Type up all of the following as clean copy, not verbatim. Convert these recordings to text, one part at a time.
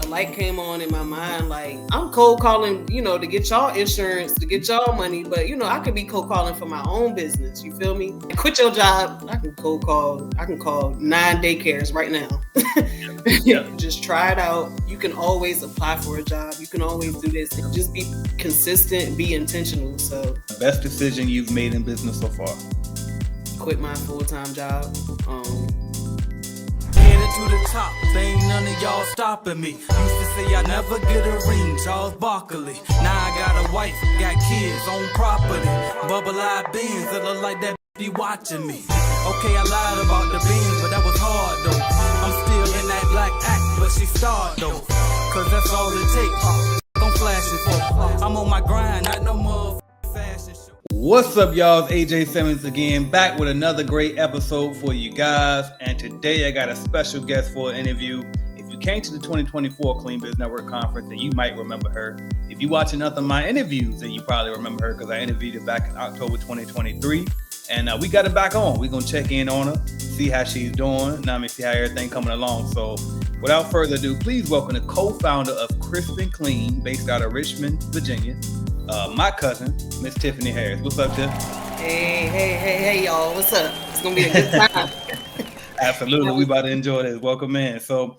light came on in my mind. Like, I'm cold calling, to get y'all insurance, to get y'all money, but I could be cold calling for my own business. You feel me? Quit your job. I can cold call. I can call 9 daycares right now. Yep. Just try it out. You can always apply for a job. You can always do this. Just be consistent. Be intentional. So, Best decision you've made in business so far? Quit my full-time job. Headed to the top, there ain't none of y'all stopping me. Used to say I never get a ring, Charles Barkley. Now I got a wife, got kids, own property. Bubble-eyed beans that look like that be watching me. Okay, I lied about the beans, but that was hard though. I'm still in that black act, but she starred though. Cause that's all it takes. I'm flashing for. I'm on my grind, not no more fashion show. What's up, y'all? It's AJ Simmons again, back with another great episode for you guys. And today I got a special guest for an interview. If you came to the 2024 Clean Biz Network Conference, then you might remember her. If you watch enough of my interviews, then you probably remember her because I interviewed her back in October 2023. And we got her back on. We're going to check in on her, see how she's doing, see how everything coming along. So without further ado, please welcome the co-founder of Crisp and Clean, based out of Richmond, Virginia, my cousin, Miss Tiffany Harris. What's up, Tiff? Hey, y'all. What's up? It's going to be a good time. Absolutely. We about to enjoy this. Welcome in. So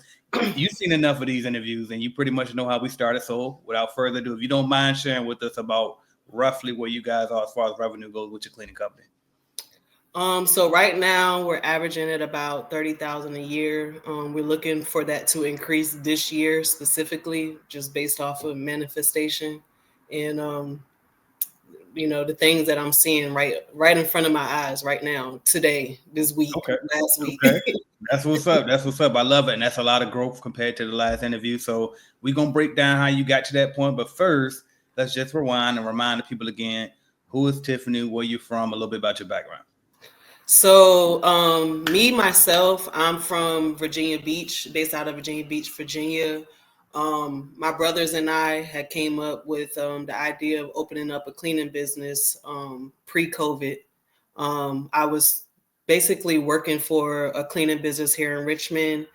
you've seen enough of these interviews and you pretty much know how we started. So without further ado, if you don't mind sharing with us about roughly where you guys are as far as revenue goes with your cleaning company. So right now we're averaging at about 30,000 a year. We're looking for that to increase this year specifically, just based off of manifestation and the things that I'm seeing right in front of my eyes right now, today, this week, last week. Okay. That's what's up. I love it. And that's a lot of growth compared to the last interview. So we're going to break down how you got to that point. But first, let's just rewind and remind the people again, who is Tiffany, where you from, a little bit about your background. So myself, I'm from Virginia Beach, based out of Virginia Beach, Virginia. My brothers and I had came up with the idea of opening up a cleaning business pre-COVID. I was basically working for a cleaning business here in Richmond.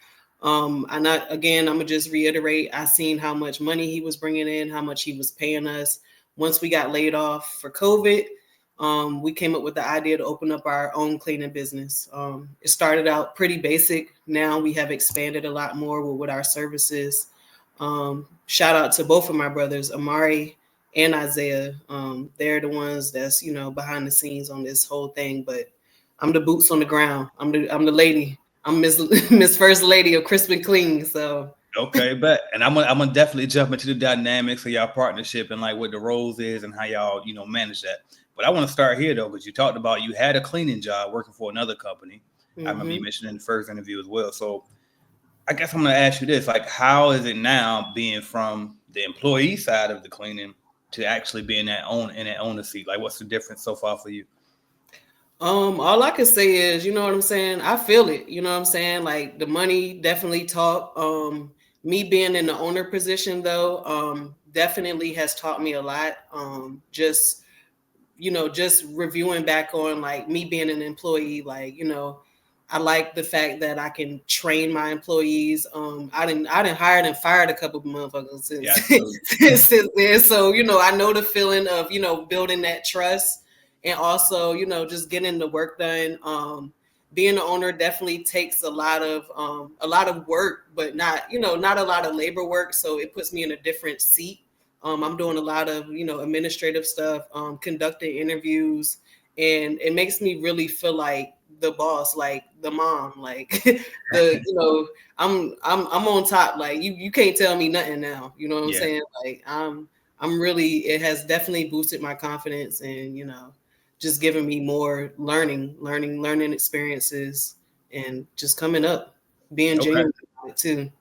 I'm gonna just reiterate, I seen how much money he was bringing in, how much he was paying us. Once we got laid off for COVID, we came up with the idea to open up our own cleaning business. It started out pretty basic. Now we have expanded a lot more with our services. Shout out to both of my brothers, Amari and Isaiah. They're the ones that's, behind the scenes on this whole thing, but I'm the boots on the ground. I'm the lady. I'm Miss First Lady of Crisp and Clean. So okay, bet. And I'm gonna definitely jump into the dynamics of y'all partnership and like what the roles is and how y'all, manage that. But I want to start here though, because you talked about you had a cleaning job working for another company. Mm-hmm. I remember you mentioned in the first interview as well. So I guess I'm going to ask you this, like, how is it now being from the employee side of the cleaning to actually being in that owner seat? Like, what's the difference so far for you? All I can say is, you know what I'm saying? I feel it. You know what I'm saying? Like, the money definitely talk. Me being in the owner position though, definitely has taught me a lot. Just reviewing back on like me being an employee, like, I like the fact that I can train my employees. I didn't hire and fired a couple of motherfuckers since then. So, I know the feeling of, building that trust and also, just getting the work done. Being an owner definitely takes a lot of work, but not a lot of labor work. So it puts me in a different seat. I'm doing a lot of, administrative stuff, conducting interviews, and it makes me really feel like the boss, like the mom, like I'm on top. Like you can't tell me nothing now. You know what I'm saying? Like I'm really, it has definitely boosted my confidence and, just giving me more learning experiences and just coming up, being genuine about it too.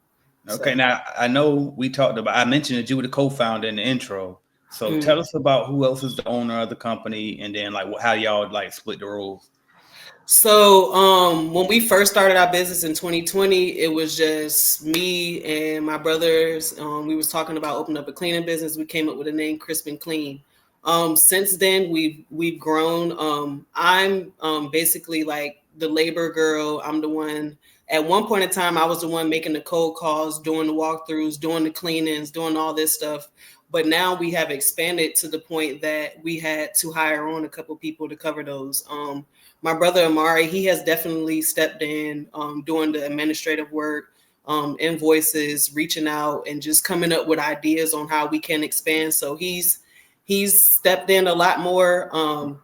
Okay, so. Now I know I mentioned that you were the co-founder in the intro. So tell us about who else is the owner of the company and then like how y'all like split the roles. So when we first started our business in 2020, it was just me and my brothers. We was talking about opening up a cleaning business. We came up with the name Crisp and Clean. Since then we've grown. I'm basically like the labor girl. I'm the one at one point in time, I was the one making the cold calls, doing the walkthroughs, doing the cleanings, doing all this stuff. But now we have expanded to the point that we had to hire on a couple people to cover those. My brother Amari, he has definitely stepped in, doing the administrative work, invoices, reaching out, and just coming up with ideas on how we can expand. So he's stepped in a lot more.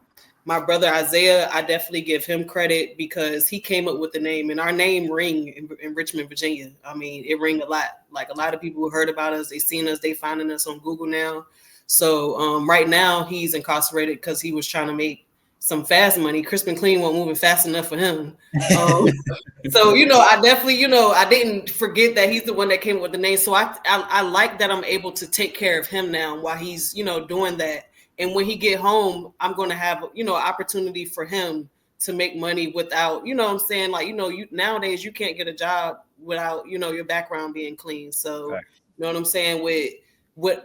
My brother Isaiah, I definitely give him credit because he came up with the name, and our name ring in Richmond, Virginia. I mean, it ring a lot. Like a lot of people who heard about us, they seen us, they finding us on Google now. So right now he's incarcerated because he was trying to make some fast money. Crispin Clean wasn't moving fast enough for him. So, I definitely, I didn't forget that he's the one that came up with the name. So I like that I'm able to take care of him now while he's, doing that. And when he get home, I'm going to have, opportunity for him to make money without, what I'm saying? Like, nowadays you can't get a job without, your background being clean. So, Right. You know what I'm saying? With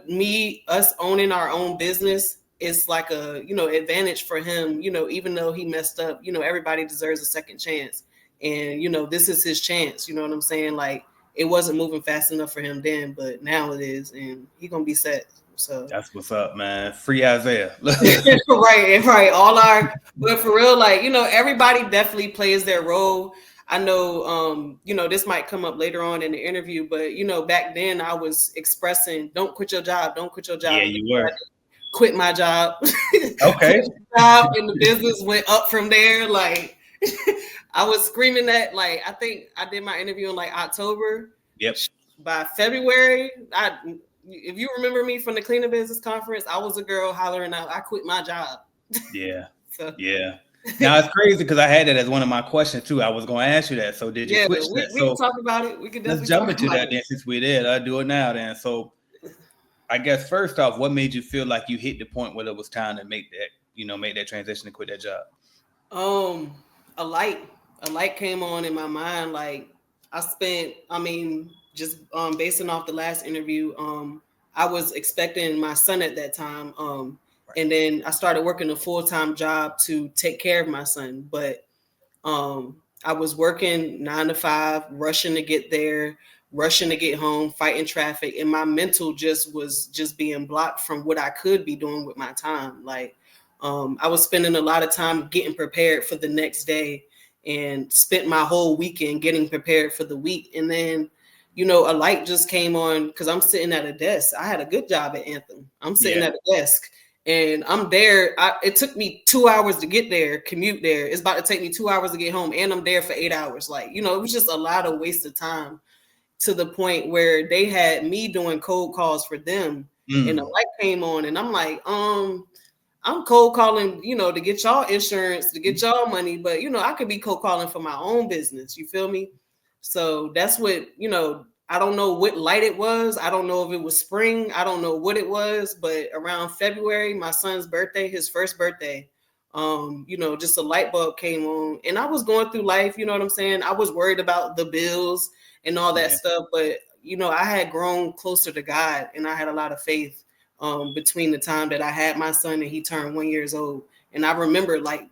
us owning our own business, it's like a, advantage for him, even though he messed up, everybody deserves a second chance. And, this is his chance. You know what I'm saying? Like, it wasn't moving fast enough for him then, but now it is. And he's going to be set. So That's what's up, man. Free Isaiah. right. But for real, like, everybody definitely plays their role. I know, this might come up later on in the interview, but, back then I was expressing, don't quit your job. Don't quit your job. Yeah, you were. Quit my job. Okay. Job and the business went up from there. Like, I was screaming that, like, I think I did my interview in like October. Yep. By February, if you remember me from the Cleaner Business Conference, I was a girl hollering out, I quit my job. Yeah. So. Yeah. Now it's crazy because I had that as one of my questions too. I was going to ask you that. So did you switch that? We can talk about it. We can definitely let's jump into that then since we did. I'll do it now then. So I guess first off, what made you feel like you hit the point where it was time to make that transition and quit that job? A light came on in my mind. Like just basing off the last interview, I was expecting my son at that time. And then I started working a full-time job to take care of my son. But I was working 9 to 5, rushing to get there, rushing to get home, fighting traffic. And my mental was being blocked from what I could be doing with my time. Like I was spending a lot of time getting prepared for the next day and spent my whole weekend getting prepared for the week. And then, a light just came on because I'm sitting at a desk. I had a good job at Anthem. I'm sitting at a desk and I'm there. It took me 2 hours to get there, commute there. It's about to take me 2 hours to get home, and I'm there for 8 hours. Like, it was just a lot of wasted time to the point where they had me doing cold calls for them. And the light came on and I'm like, I'm cold calling, to get y'all insurance, to get y'all money, but I could be cold calling for my own business. You feel me? So that's what, I don't know what light it was. I don't know if it was spring. I don't know what it was, but around February, my son's birthday, his first birthday, just a light bulb came on and I was going through life. You know what I'm saying? I was worried about the bills and all that stuff, but I had grown closer to God and I had a lot of faith between the time that I had my son and he turned 1 year old. And I remember like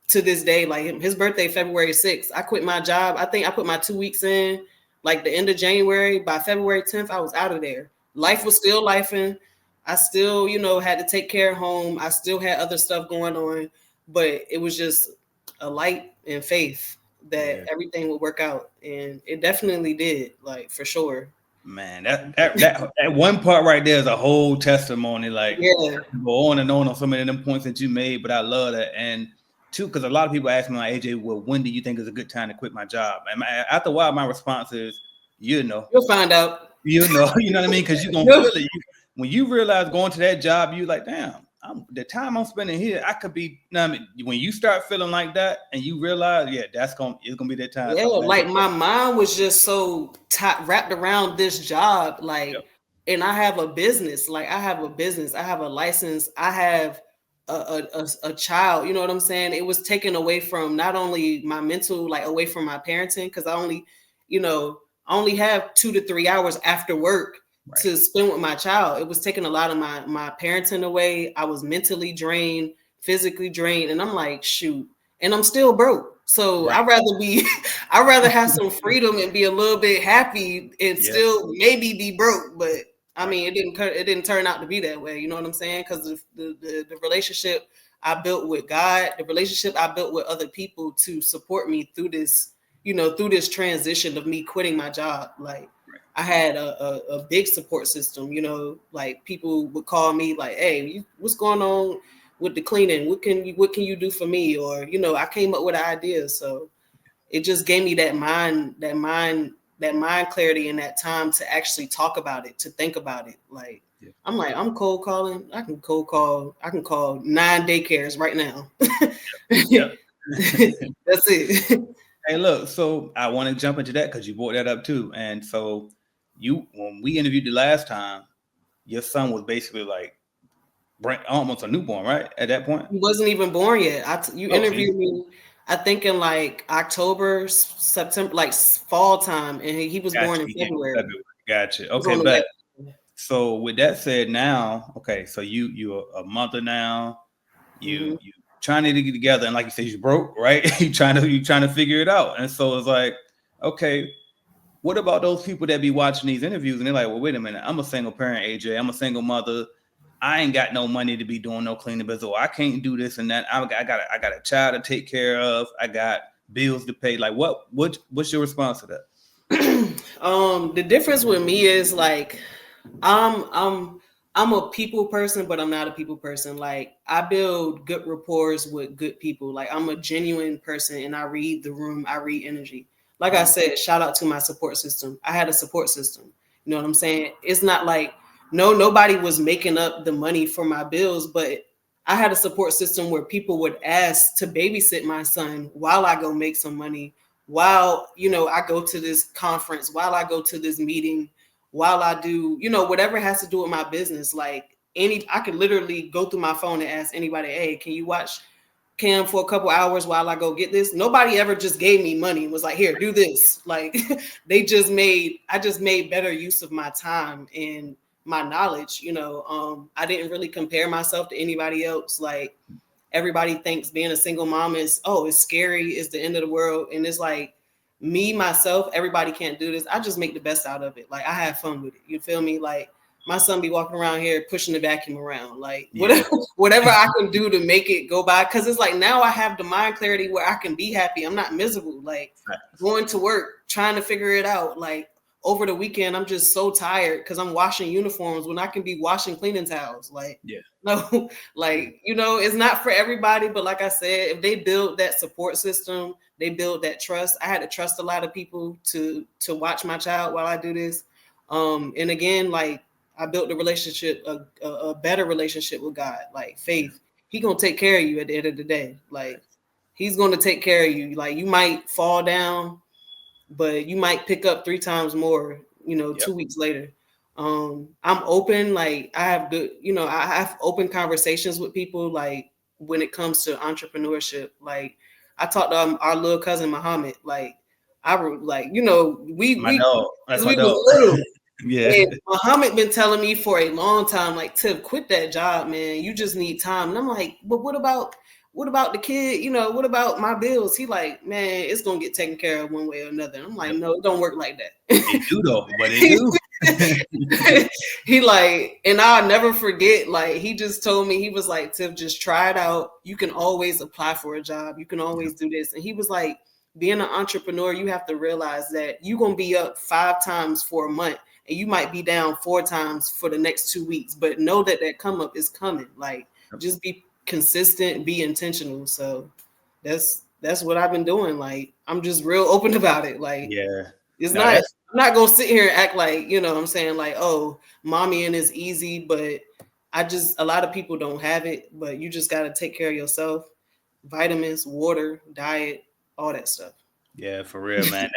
to this day, like his birthday, February 6th, I quit my job. I think I put my 2 weeks in like the end of January. By February 10th, I was out of there. Life was still lifing. I still, had to take care of home. I still had other stuff going on, but it was just a light and faith that everything would work out. And it definitely did, like for sure. Man, that one part right there is a whole testimony. Like, go on and on so many of them points that you made, but I love that. And two, because a lot of people ask me, like, AJ, well, when do you think is a good time to quit my job? And after a while, my response is, you'll find out. You know what I mean? Because you're gonna feel it. When you realize going to that job, you like, damn, the time I'm spending here, I could be. When you start feeling like that, and you realize, it's gonna be that time. Yeah, like my mind was just so wrapped around this job, like, and I have a business. Like, I have a business. I have a license. I have a child. You know what I'm saying? It was taken away from not only my mental, like away from my parenting, because I only have 2 to 3 hours after work to spend with my child. It was taking a lot of my parenting away. I was mentally drained, physically drained, and I'm like, shoot, and I'm still broke. So Right. I'd rather have some freedom and be a little bit happy and Yeah. still maybe be broke. But I Right. mean, it didn't turn out to be that way. You know what I'm saying? Because the relationship I built with God, the relationship I built with other people to support me through this, through this transition of me quitting my job. Like I had a big support system. Like people would call me like, "Hey, what's going on with the cleaning? What can you do for me?" Or I came up with an idea. So it just gave me that mind clarity and that time to actually talk about it, to think about it. Like Yeah. I'm cold calling. I can call 9 daycares right now. Yep. That's it. Hey, look, so I want to jump into that because you brought that up too. And so when we interviewed the last time, your son was basically like almost a newborn, right? At that point. He wasn't even born yet. You Okay. interviewed me, I think in like October, September, like fall time, and he was Gotcha. born in He came in February. February. Gotcha. He was Okay, on the way. bet. So with that said, now, okay, so you're a mother now. You Mhm. you trying to get together, and like you said, you broke, right? you trying to figure it out, and so it's like, okay, what about those people that be watching these interviews and they're like, well, wait a minute, I'm a single parent, AJ. I'm a single mother. I ain't got no money to be doing no cleaning business. Or I can't do this and that. I got a child to take care of. I got bills to pay. Like, what's your response to that? The difference with me is like I'm I'm I'm a people person, but I'm not a people person. Like I build good rapport with good people. Like I'm a genuine person and I read the room, I read energy. Like I said, shout out to my support system. I had a support system. You know what I'm saying? It's not like nobody was making up the money for my bills, but I had a support system where people would ask to babysit my son while I go make some money, while I go to this conference, while I go to this meeting, while I do whatever has to do with my business. Like I could literally go through my phone and ask anybody, "Hey, can you watch Cam for a couple hours while I go get this?" Nobody ever just gave me money and was like, "Here, do this." Like I just made better use of my time and my knowledge. I didn't really compare myself to anybody else. Like everybody thinks being a single mom is, oh, it's scary, it's the end of the world. And it's like me, myself, everybody can't do this. I just make the best out of it. Like I have fun with it. You feel me? Like my son be walking around here pushing the vacuum around. Like Yeah. whatever I can do to make it go by. Cause it's like now I have the mind clarity where I can be happy. I'm not miserable. Like going to work, trying to figure it out. Like over the weekend, I'm just so tired because I'm washing uniforms when I can be washing cleaning towels. Like, Yeah. no, like, it's not for everybody. But like I said, if they build that support system, they build that trust. I had to trust a lot of people to watch my child while I do this. And again, like I built a relationship, a better relationship with God, like faith. He gonna take care of you at the end of the day. Like he's gonna take care of you. Like you might fall down, but you might pick up 3 times more, Yep. 2 weeks later. I'm open, like I have good, I have open conversations with people, like when it comes to entrepreneurship. Like I talked to our little cousin Muhammad, like I were like, My we dog. That's as my we dog. was little. Yeah. And Muhammad been telling me for a long time, like, Tiff, quit that job, man. You just need time. And I'm like, but what about the kid? What about my bills? He like, man, it's gonna get taken care of one way or another. I'm like, Yep. no, it don't work like It do though, but it that. do. He like, and I'll never forget, like, he just told me, he was like, Tiff, just try it out. You can always apply for a job. You can always do this. And he was like, being an entrepreneur, you have to realize that you're gonna be up 5 times for a month and you might be down 4 times for the next 2 weeks. But know that come up is coming. Like, just be consistent, be intentional. So that's what I've been doing. Like, I'm just real open about it. Like, Yeah. it's No, not, that's I'm not gonna sit here and act like, what I'm saying, like, oh, mommying is easy, but a lot of people don't have it, but you just gotta take care of yourself. Vitamins, water, diet, all that stuff. yeah, for real, man.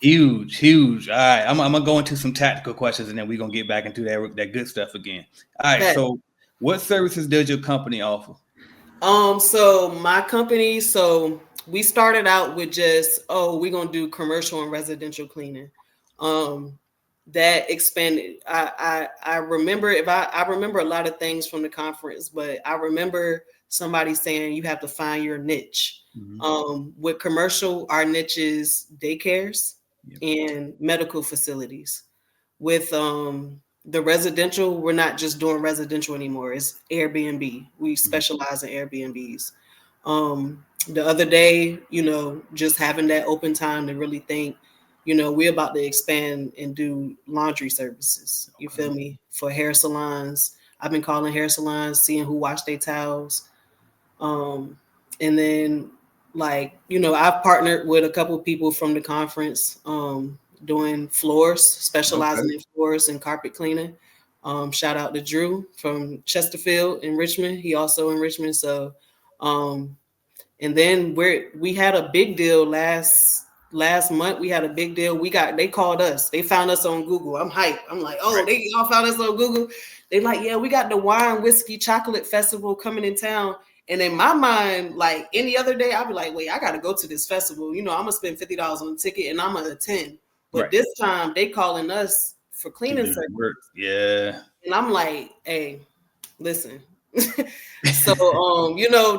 Huge, huge. All right, I'm gonna go into some tactical questions, and then we're gonna get back into that good stuff again. All right. Okay. So, what services does your company offer? So my company, we started out with just, we're gonna do commercial and residential cleaning. That expanded. I remember, I remember a lot of things from the conference, but I remember somebody saying you have to find your niche. With commercial, our niche is daycares Yep. and medical facilities. With the residential, we're not just doing residential anymore. It's Airbnb. We specialize in Airbnbs. The other day, just having that open time to really think, we're about to expand and do laundry services. You feel me? For hair salons. I've been calling hair salons, seeing who wash their towels. And then I've partnered with a couple people from the conference, doing floors, specializing in floors and carpet cleaning. Shout out to Drew from Chesterfield in Richmond. He also in Richmond. So, and then we had a big deal last month. We had a big deal. They called us. They found us on Google. I'm hyped. I'm like, they all found us on Google. They like, yeah, we got the Wine, Whiskey, Chocolate Festival coming in town. And in my mind, like any other day, I'd be like, wait, I got to go to this festival. I'm going to spend $50 on a ticket and I'm going to attend. But this time they calling us for cleaning service. Yeah. And I'm like, hey, listen. So,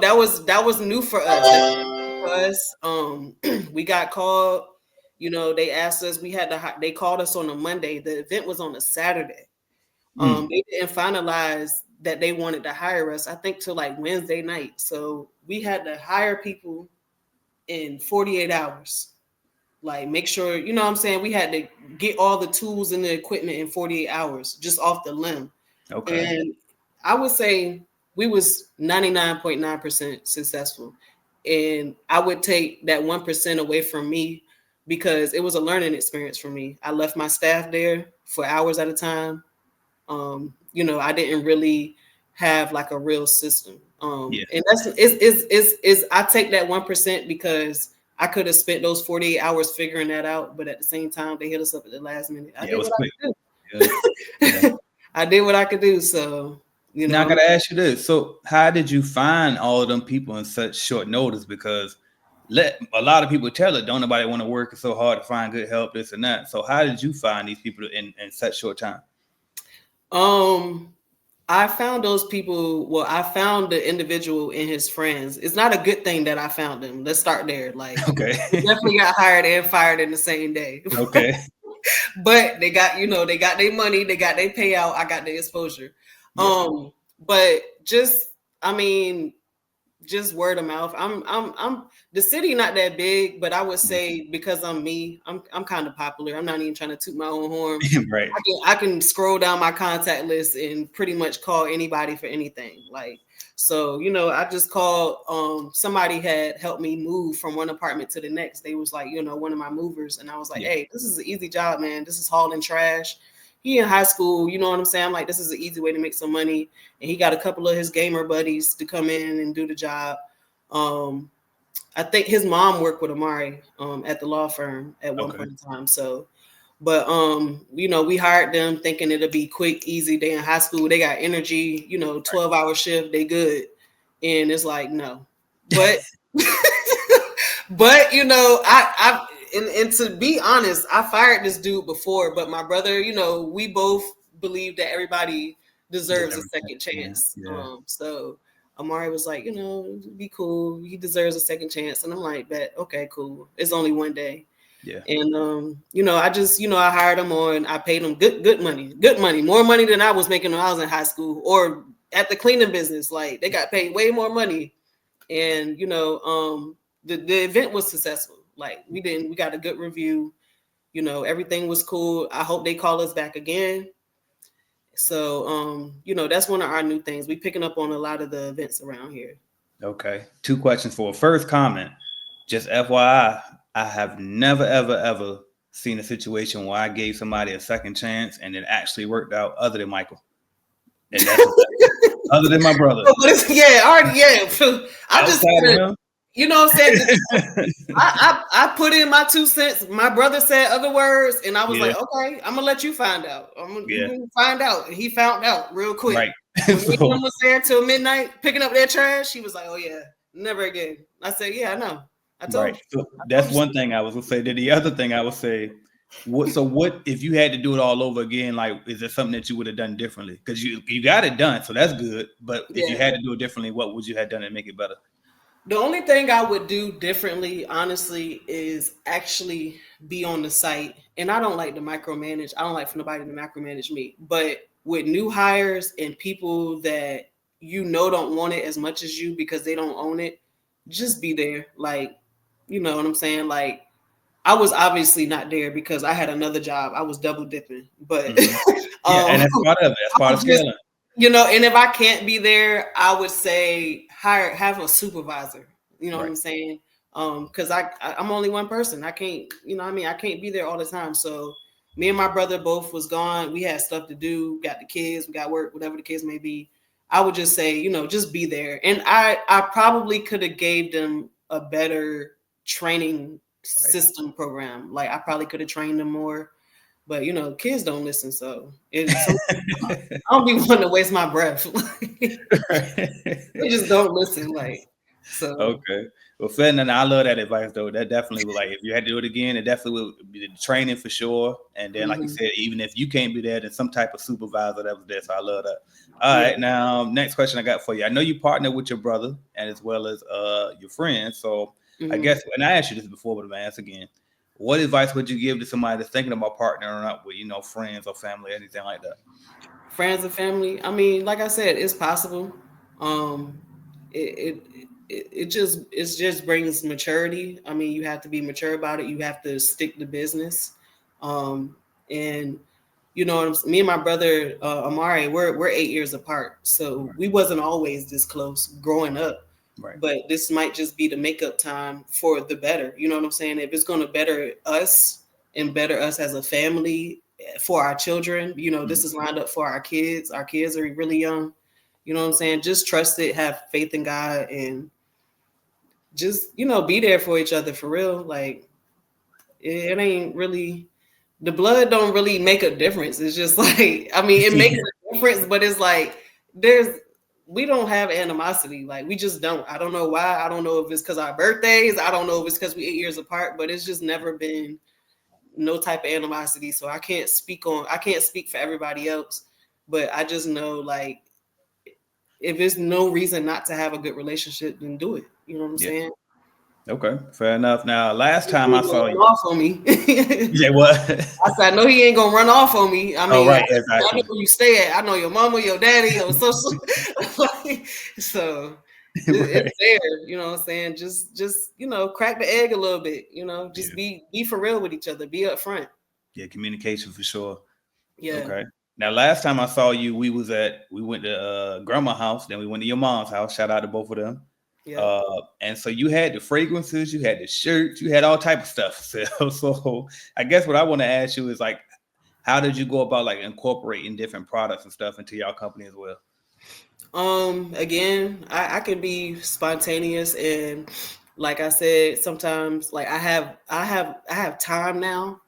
that was new for us. We got called, they asked us, they called us on a Monday. The event was on a Saturday. They didn't finalize that they wanted to hire us, I think, till like Wednesday night. So we had to hire people in 48 hours. Like, make sure, what I'm saying? We had to get all the tools and the equipment in 48 hours, just off the limb. Okay. And I would say we was 99.9% successful. And I would take that 1% away from me because it was a learning experience for me. I left my staff there for hours at a time. I didn't really have like a real system. And that's I take that 1% because I could have spent those 48 hours figuring that out, but at the same time, they hit us up at the last minute. I did what I could do. I did what I could do. So, Now I gotta ask you this. So how did you find all of them people in such short notice? Because a lot of people tell it, don't nobody want to work. It's so hard to find good help, this and that. So how did you find these people in such short time? I found those people. Well, I found the individual and his friends. It's not a good thing that I found them. Let's start there. Like, definitely got hired and fired in the same day. Okay. But they got their money, they got their payout. I got the exposure. Yeah. But just word of mouth. I'm the city not that big, but I would say because I'm me, I'm kind of popular. I'm not even trying to toot my own horn. Right. I can scroll down my contact list and pretty much call anybody for anything. Like, so, I just called, somebody had helped me move from one apartment to the next. They was like, one of my movers. And I was like, hey, this is an easy job, man. This is hauling trash. He in high school, you know what I'm saying? I'm like, this is an easy way to make some money. And he got a couple of his gamer buddies to come in and do the job. I think his mom worked with Amari at the law firm at one point in time. So, but we hired them thinking it'll be quick, easy. They in high school, they got energy, 12-hour shift, they good. And it's like, no. But but I and to be honest, I fired this dude before, but my brother, we both believe that everybody deserves a second chance. Yeah. So Amari was like, be cool. He deserves a second chance. And I'm like, bet, okay, cool. It's only one day. Yeah. And I just, I hired him on, I paid him good money, more money than I was making when I was in high school or at the cleaning business. Like, they got paid way more money. And the event was successful. Like, we got a good review, everything was cool. I hope they call us back again. So, that's one of our new things. We picking up on a lot of the events around here. Okay. 2 questions for a first comment. Just FYI, I have never, ever, ever seen a situation where I gave somebody a second chance and it actually worked out other than Michael. And that's other than my brother. I just what I'm saying? I put in my 2 cents. My brother said other words, and I was like, okay, I'm gonna let you find out. I'm gonna find out. And he found out real quick. Right. When he was there till midnight picking up their trash, he was like, oh yeah, never again. I said, yeah, I know. I told you. So that's one thing I was gonna say. Then the other thing I would say, what if you had to do it all over again? Like, is there something that you would have done differently? Because you got it done, so that's good. But if you had to do it differently, what would you have done to make it better? The only thing I would do differently, honestly, is actually be on the site. And I don't like to micromanage. I don't like for nobody to micromanage me. But with new hires and people that don't want it as much as you because they don't own it, just be there. Like, you know what I'm saying? Like, I was obviously not there because I had another job. I was double dipping. But Mhm. Yeah, and that's part of it. That's I part of was just, scaling. and if I can't be there, I would say have a supervisor. You know what Right. I'm saying? Because I'm only one person. I can't, what I mean, I can't be there all the time. So me and my brother both was gone. We had stuff to do, got the kids, we got work, whatever the case may be. I would just say, just be there. And I probably could have gave them a better training Right. system program. Like I probably could have trained them more. But kids don't listen, so I don't be wanting to waste my breath. They just don't listen. Like so. Okay. Well, Ferdinand, I love that advice though. That definitely would, like, if you had to do it again, it definitely would be the training for sure. And then, like you Mhm. said, even if you can't be there, then some type of supervisor that was there. So I love that. All Yeah. right. Now, next question I got for you. I know you partner with your brother and as well as your friends. So I Mhm. guess, and I asked you this before, but I'm gonna ask again. What advice would you give to somebody that's thinking about partnering up with, friends or family, anything like that? Friends and family. I mean, like I said, it's possible. Um, it just brings maturity. I mean, you have to be mature about it. You have to stick to business. And me and my brother Amari, we're 8 years apart, so Right. we wasn't always this close growing up. Right. But this might just be the makeup time for the better. You know what I'm saying? If it's going to better us and better us as a family for our children, Mhm. this is lined up for our kids. Our kids are really young. You know what I'm saying? Just trust it, have faith in God, and just be there for each other for real. Like it ain't really the blood don't really make a difference. It's just like I mean, it makes a difference, but it's like there's we don't have animosity. Like we just don't. I don't know why. I don't know if it's because our birthdays. I don't know if it's because we 8 years apart. But it's just never been no type of animosity. So I can't speak for everybody else. But I just know like if there's no reason not to have a good relationship, then do it. You know what I'm Yeah. saying? Okay. Fair enough. Now, last He time I ain't gonna saw run you, off on me. yeah, what? I said, I know he ain't gonna run off on me. I Oh, mean, right. I know Exactly. where you stay at. I know your mama, your daddy, your social. So it's Right. there. You know what I'm saying? Just crack the egg a little bit. Just Yeah. be for real with each other. Be upfront. Yeah. Communication for sure. Yeah. Okay. Now, last time I saw you, we went to grandma house, then we went to your mom's house. Shout out to both of them. Yep. And so you had the fragrances, you had the shirts, you had all type of stuff. So I guess what I want to ask you is like, how did you go about like incorporating different products and stuff into your company as well? Again, I can be spontaneous and like I said, sometimes like I have time now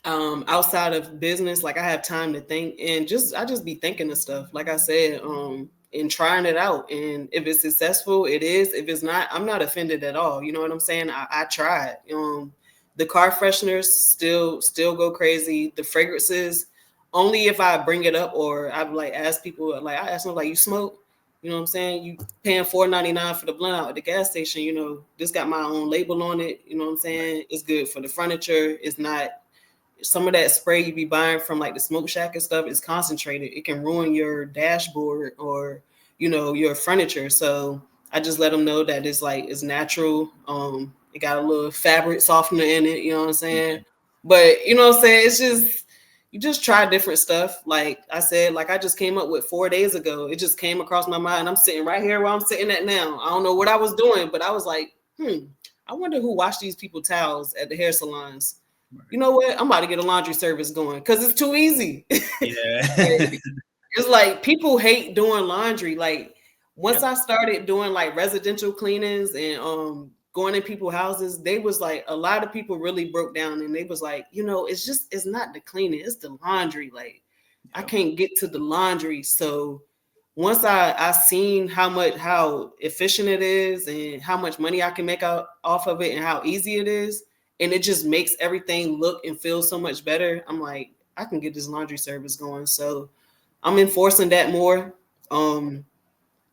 outside of business. Like I have time to think and I just be thinking of stuff like I said and trying it out, and if it's successful it is, if it's not I'm not offended at all. You know what I'm saying? I tried. The car fresheners still go crazy. The fragrances only if I bring it up or I've like asked people, like I ask them like, you smoke? You know what I'm saying? You paying $4.99 for the blunt out at the gas station, this got my own label on it. You know what I'm Right. saying? It's good for the furniture. It's not some of that spray you be buying from like the smoke shack and stuff is concentrated. It can ruin your dashboard or your furniture. So I just let them know that it's natural. It got a little fabric softener in it. You know what I'm saying? But you know what I'm saying? It's just you just try different stuff. Like I said, like I just came up with 4 days ago. It just came across my mind. I'm sitting right here where I'm sitting at now. I don't know what I was doing, but I was like, I wonder who washed these people towels at the hair salons. You Right. know what? I'm about to get a laundry service going because it's too easy. Yeah. It's like people hate doing laundry. Like once Yep. I started doing like residential cleanings and going in people's houses, they was like a lot of people really broke down and they was like, it's not the cleaning, it's the laundry. Like I Yep. can't get to the laundry. So once I seen how efficient it is and how much money I can make out off of it and how easy it is, and it just makes everything look and feel so much better. I'm like, I can get this laundry service going. So I'm enforcing that more. Um,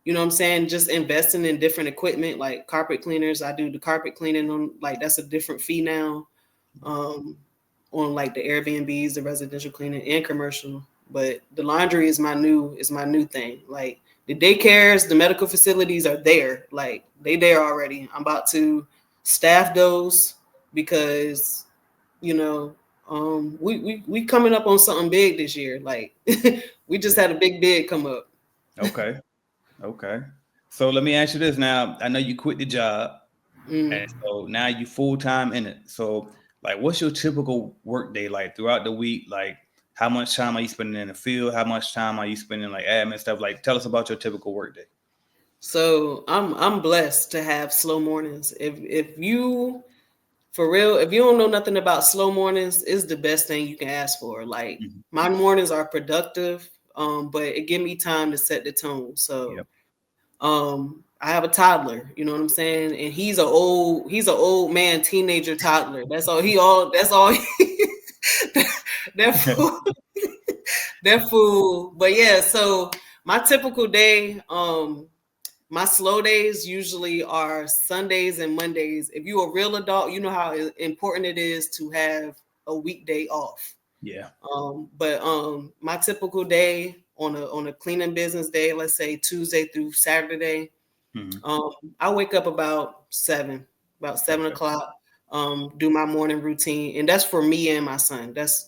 you know what I'm saying, just investing in different equipment like carpet cleaners. I do the carpet cleaning on like that's a different fee now. Um, on like the Airbnbs, the residential cleaning and commercial. But the laundry is my new thing. Like the daycares, the medical facilities are there. Like they there already. I'm about to staff those because you know we coming up on something big this year. Like we just had a big bid come up. Okay. Okay. So let me ask you this now. I know you quit the job, and Mm. so now you full time in it. So like, what's your typical work day like throughout the week? Like, how much time are you spending in the field? How much time are you spending like admin stuff? Like, tell us about your typical work day. So I'm blessed to have slow mornings. If you for real, if you don't know nothing about slow mornings, it's the best thing you can ask for. Like Mhm. my mornings are productive, but it give me time to set the tone. So Yep. I have a toddler, you know what I'm saying? And he's an old man, teenager toddler. That's all that fool that fool. But yeah, so my typical day, my slow days usually are Sundays and Mondays. If you're a real adult, you know how important it is to have a weekday off. Yeah. But my typical day on a cleaning business day, let's say Tuesday through Saturday, Hmm. um, I wake up about 7 o'clock. Do my morning routine, and that's for me and my son. That's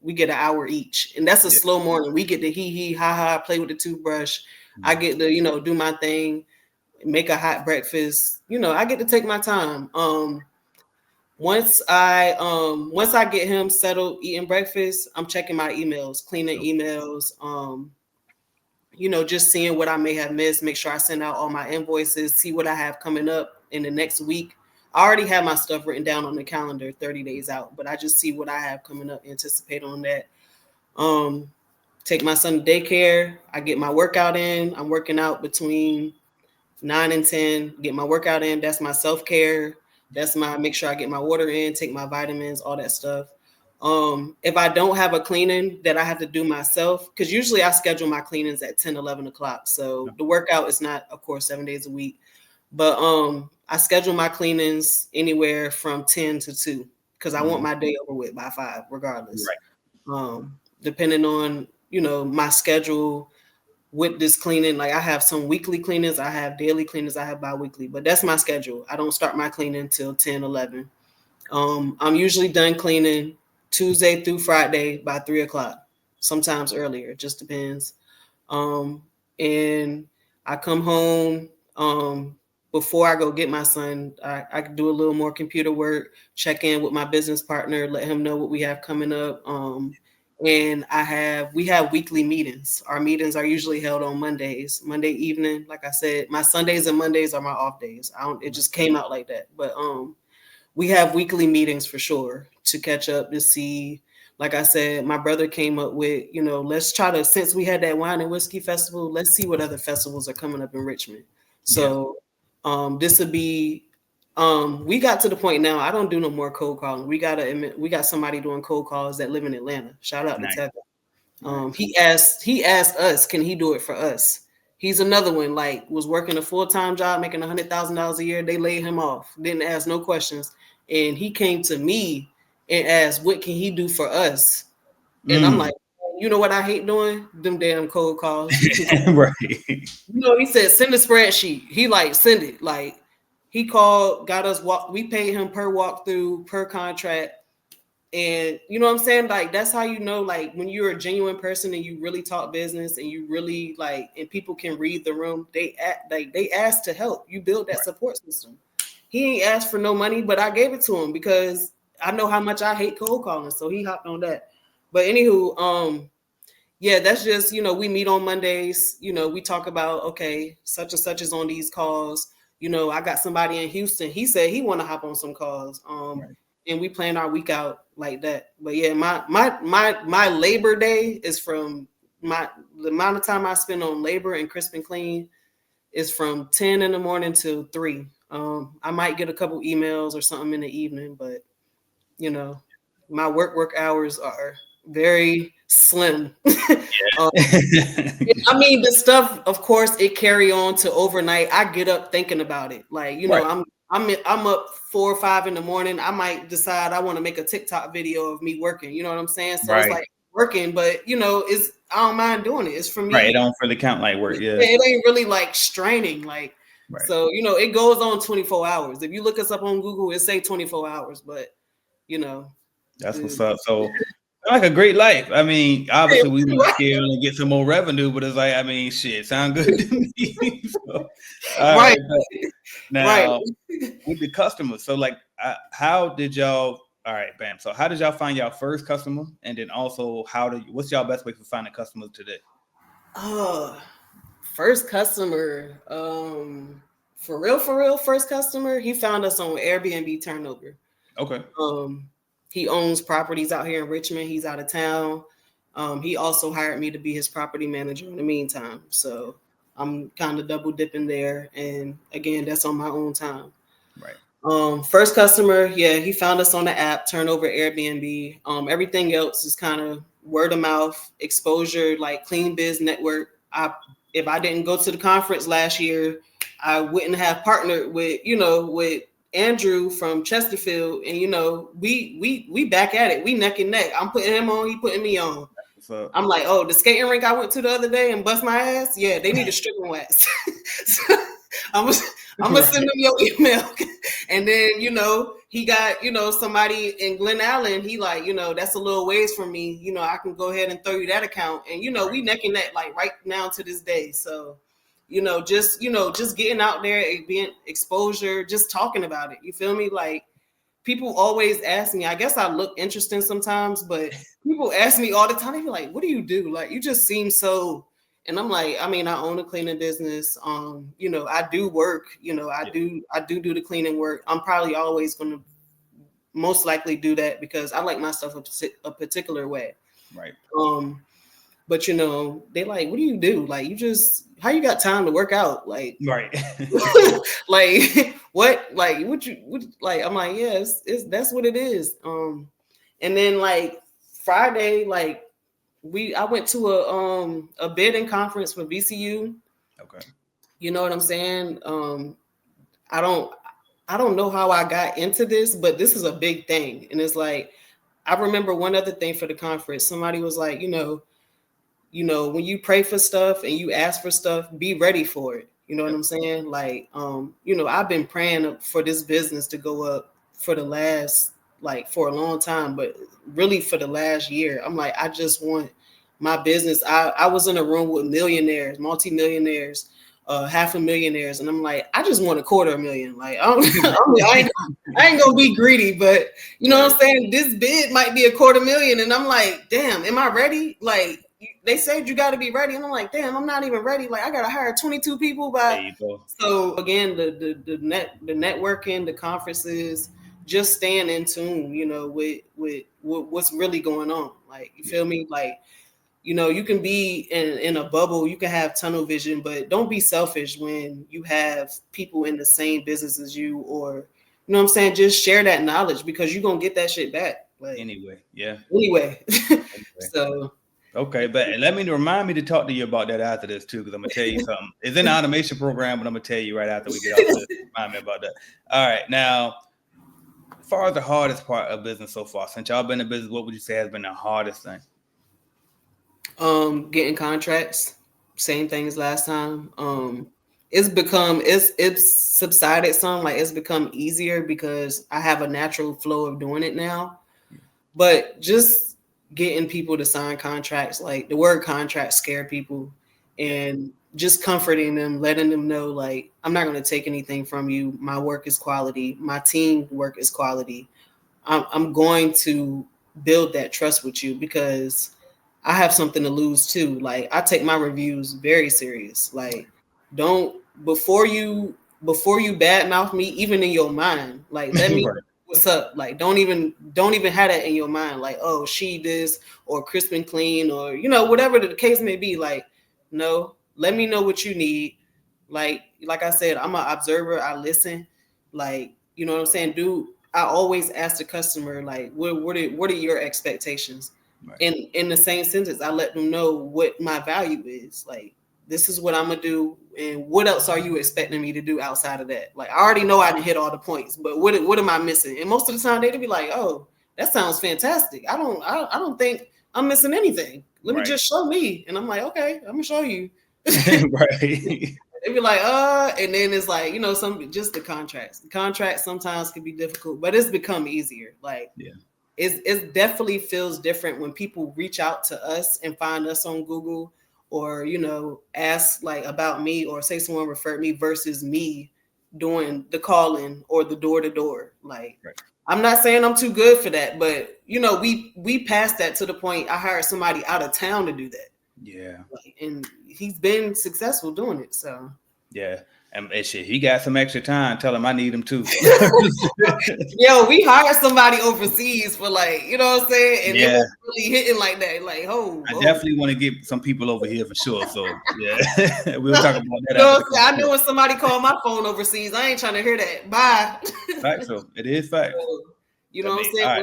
we get an hour each, and that's a Yeah. slow morning. We get to hee ha ha, play with the toothbrush. I Mhm. get to do my thing, make a hot breakfast. I get to take my time. Once I get him settled eating breakfast, I'm checking my emails, cleaning emails, just seeing what I may have missed, make sure I send out all my invoices, see what I have coming up in the next week. I already have my stuff written down on the calendar 30 days out, but I just see what I have coming up, anticipate on that. Um, Take my son to daycare. I get my workout in. I'm working out between 9 and 10, get my workout in. That's my self-care. That's my make sure I get my water in, take my vitamins, all that stuff. If I don't have a cleaning that I have to do myself, because usually I schedule my cleanings at 10, 11 o'clock. So the workout is not, of course, 7 days a week. But I schedule my cleanings anywhere from 10 to 2 because I want Mhm. my day over with by 5, regardless. Right. Depending on, my schedule with this cleaning, like I have some weekly cleanings, I have daily cleanings, I have bi-weekly, but that's my schedule. I don't start my cleaning till 10, 11. I'm usually done cleaning Tuesday through Friday by 3 o'clock, sometimes earlier, it just depends. um, and I come home, before I go get my son. I do a little more computer work, check in with my business partner, let him know what we have coming up. And we have weekly meetings. Our meetings are usually held on Monday evening. Like I said, my Sundays and Mondays are my off days. I don't, it just came out like that. But we have weekly meetings for sure to catch up to see. Like I said, my brother came up with, let's try to, since we had that wine and whiskey festival, let's see what other festivals are coming up in Richmond. Yeah. So this would be, we got to the point now, I don't do no more cold calling. We got somebody doing cold calls that live in Atlanta. Shout out to Nice. Tevin. Nice. He asked us, can he do it for us? He's another one, like was working a full-time job, making $100,000 a year. They laid him off, didn't ask no questions. And he came to me and asked, what can he do for us? And I'm Mm. like, you know what I hate doing? Them damn cold calls. Because Right. he said, send a spreadsheet. He like, send it. Like he called, got us we paid him per walkthrough, per contract. And you know what I'm saying? Like that's how like when you're a genuine person and you really talk business and you really like and people can read the room, they ask to help. You build that Right. support system. He ain't asked for no money, but I gave it to him because I know how much I hate cold calling. So he hopped on that. But anywho, yeah, that's just, we meet on Mondays. We talk about, okay, such and such is on these calls. I got somebody in Houston. He said he want to hop on some calls. Right. And we plan our week out like that. But yeah, my Labor Day is from the amount of time I spend on labor and crisp and clean is from 10 in the morning till 3. I might get a couple emails or something in the evening, but you know, my work hours are very slim. I mean, the stuff, of course, it carry on to overnight. I get up thinking about it. Like, Right. I'm up 4 or 5 in the morning. I might decide I want to make a TikTok video of me working. You know what I'm saying? So it's Right. like working, but it's I don't mind doing it. It's for Right. It me. don't really count like work. Yeah. It ain't really like straining. Like, Right. so it goes on 24 hours. If you look us up on Google, it say 24 hours, but That's what's up. So like a great life. I mean, obviously we want to scale and get some more revenue, but it's like, I mean, shit, sound good to me. So, all right, right. right. Now with the customers, so like, how did y'all? All right, bam. So how did y'all find y'all first customer, and then also what's y'all best way for finding customers today? First customer, for real, first customer, he found us on Airbnb turnover. Okay. He owns properties out here in Richmond. He's out of town. He also hired me to be his property manager in the meantime. So I'm kind of double dipping there. And again, that's on my own time. Right. First customer, yeah, he found us on the app, Turnover Airbnb. Everything else is kind of word of mouth, exposure, like Clean Biz Network. If I didn't go to the conference last year, I wouldn't have partnered with Andrew from Chesterfield, and we back at it. We neck and neck. I'm putting him on, he putting me on. I'm like, oh, the skating rink I went to the other day and bust my ass. Yeah, they need a stripping wax. So I'm gonna send them your email, and then he got somebody in Glen Allen. He like that's a little ways from me. I can go ahead and throw you that account, and we neck and neck like right now to this day. So just getting out there, being exposure, just talking about it. You feel me? Like people always ask me. I guess I look interesting sometimes, but people ask me all the time. They be like, "What do you do? Like you just seem so." And I'm like, I mean, I own a cleaning business. I do work. I do the cleaning work. I'm probably always going to most likely do that because I like my stuff a particular way. Right. But they like, what do you do? Like, how you got time to work out? Like, right. like what? Like, what? Like, I'm like, yeah, that's what it is. And then like Friday, like I went to a bidding conference for VCU. Okay. You know what I'm saying? I don't know how I got into this, but this is a big thing. And it's like, I remember one other thing for the conference. Somebody was like, when you pray for stuff and you ask for stuff, be ready for it. You know what I'm saying? Like, I've been praying for this business to go up for a long time, but really for the last year. I'm like, I just want my business. I was in a room with millionaires, multimillionaires, $500,000, and I'm like, I just want $250,000. Like, I ain't gonna be greedy, but you know what I'm saying? This bid might be $250,000, and I'm like, damn, am I ready? Like, they said you got to be ready, and I'm like, damn, I'm not even ready. Like, I gotta hire 22 people by. So again, the networking, the conferences, just staying in tune, with what's really going on. Like, you feel me? Like, you can be in a bubble, you can have tunnel vision, but don't be selfish when you have people in the same business as you, or you know what I'm saying? Just share that knowledge because you're gonna get that shit back. Like anyway, yeah. Anyway. So okay, but let me remind me to talk to you about that after this too, because I'm gonna tell you something. It's in the automation program, but I'm gonna tell you right after we get off this. Remind me about that. All right, now, as far as the hardest part of business so far, since y'all been in business, what would you say has been the hardest thing? Getting contracts, same thing as last time. It's subsided some, like it's become easier because I have a natural flow of doing it now. But just getting people to sign contracts, like the word contract scare people, and just comforting them, letting them know, like, I'm not going to take anything from you. My work is quality. My team work is quality. I'm going to build that trust with you because I have something to lose too. Like, I take my reviews very serious. Like, before you badmouth me, even in your mind, like, let me what's up. Like, don't even have that in your mind. Like, oh, she this or crisp and clean or whatever the case may be. Like, no, let me know what you need. Like I said, I'm an observer. I listen. Like, you know what I'm saying? I always ask the customer, like, what are your expectations? Right. in the same sentence, I let them know what my value is. Like, this is what I'm gonna do, and what else are you expecting me to do outside of that? Like, I already know I can hit all the points, but what am I missing? And most of the time, they'd be like, "Oh, that sounds fantastic. I don't think I'm missing anything. Let me just show me." And I'm like, "Okay, I'm gonna show you." Right. They'd be like, and then it's like, some just the contracts. The contracts sometimes can be difficult, but it's become easier. Like, Yeah. It definitely feels different when people reach out to us and find us on Google, or ask like about me, or say someone referred me, versus me doing the calling or the door to door. Like, Right. I'm not saying I'm too good for that, but we passed that to the point I hired somebody out of town to do that. Yeah. Like, and he's been successful doing it. So yeah. And shit, he got some extra time. Tell him I need him too. Yo, we hired somebody overseas for, like, you know what I'm saying? And they weren't really hitting like that. Like, I definitely want to get some people over here for sure. So yeah, we'll talk about that. You know what I'm saying? I know when somebody called my phone overseas, I ain't trying to hear that. Bye. Fact, so it is fact. You know what I'm saying? Right.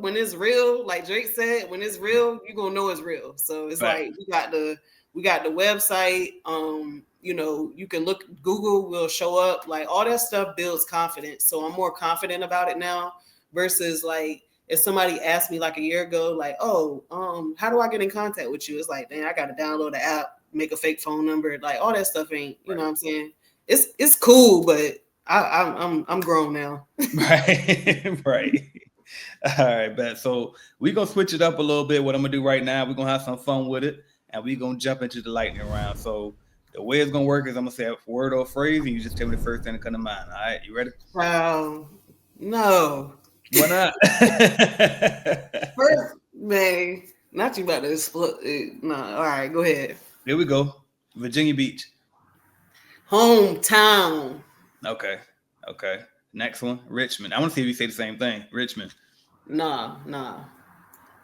When it's real, like Drake said, when it's real, you're gonna know it's real. So it's like we got the website. You can look, Google will show up, like all that stuff builds confidence. So I'm more confident about it now versus like if somebody asked me like a year ago, like, "Oh, how do I get in contact with you?" It's like, "Dang, I got to download the app, make a fake phone number." Like all that stuff ain't, you know what I'm saying? It's cool, but I'm grown now. Right. All right, bet. So we're gonna switch it up a little bit. What I'm gonna do right now, we're gonna have some fun with it, and we're gonna jump into the lightning round. So the way it's gonna work is I'm gonna say a word or a phrase, and you just tell me the first thing that comes to mind. All right, you ready? No. Why not? First, man, not you about to explode. No, all right, go ahead. Here we go. Virginia Beach. Hometown. Okay. Next one, Richmond. I want to see if you say the same thing. Richmond. Nah.